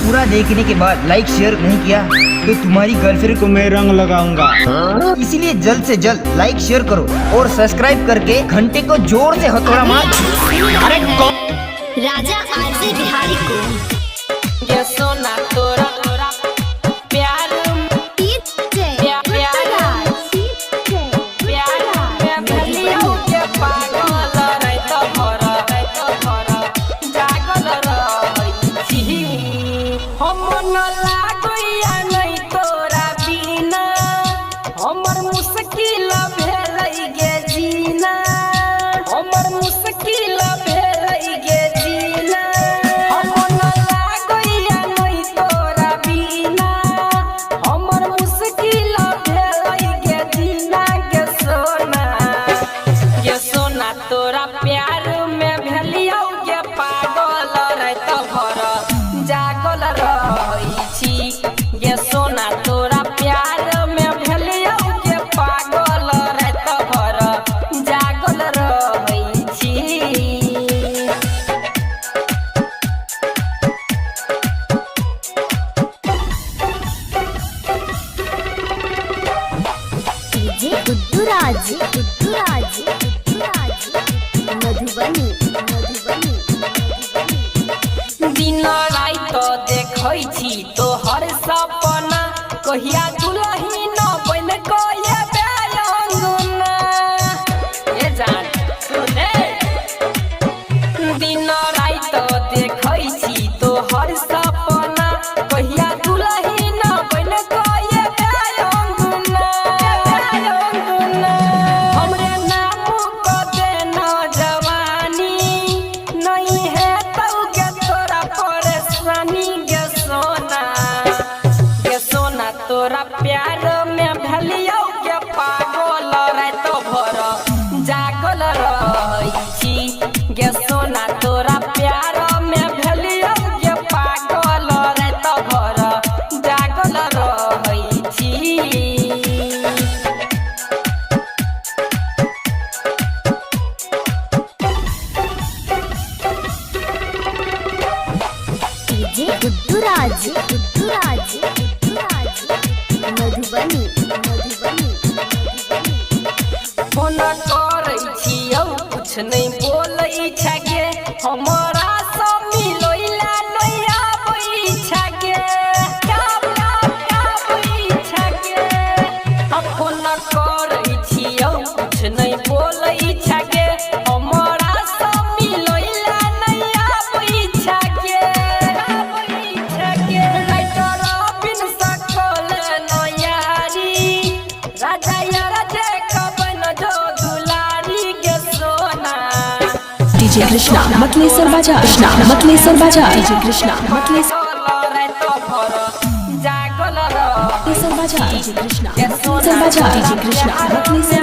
पूरा देखने के बाद लाइक शेयर नहीं किया तो तुम्हारी गर्लफ्रेंड को मैं रंग लगाऊंगा। इसीलिए जल्द से जल्द लाइक शेयर करो और सब्सक्राइब करके घंटे को जोर से हथौड़ा मार। अरे राजा आरजे बिहारी को ये सोना तोरा प्यार में भलियो के पागल रे तो भर जागल रही हम न लागैया नहीं तोरा बिना हमर मुश्किल भेलै गे जीना हमर मुश्किल भेलै गे जीना हम न लागैया नहीं तोरा बिना हमर मुश्किल भेलै गे जीना गे सोना तोरा प्यार में भेलियो गे पागल रे तो भर जागल रही छी गे सोना तोरा प्यार में भेलियो गे पागल रे तो भर जागल रही छी। डीजे गुड्डूराज मधुबनी दिन रात देखै छी तोहर सपना कहिया दुलही न बन गए बेअंगना ए जान सुने दिन रात देखै छी तोहर सपना कहिया दुलही न बन गए बेअंगना हमरे नाम को देना जवानी नहीं है तो गे तोरा परेशानी गे सोना तोरा प्यार में भलियो गे पागल रे तो भर जागल रही छी गे सोना तोरा प्यार में भलियो गे पागल रे तो भर जागल रही छी। डीजे गुड्डूराज मधुबनी फोन करै छियौ कुछ नहीं बोलै छगे हमरा से मिलैला नहीं आबै छगे फोन करै छियौ कुछ नहीं बोलै छगे हमरा से मिलैला नहीं आबै छगे राइटर बिन सकल नयारी राजा यार जे कबन जो दुलारी गे सोना डीजे कृष्णा मतलेसर बाजार डीजे कृष्णा मतलेसर रे तो भर जागल रही बाजार डीजे कृष्णा गे सोना डीजे कृष्णा मतलेसर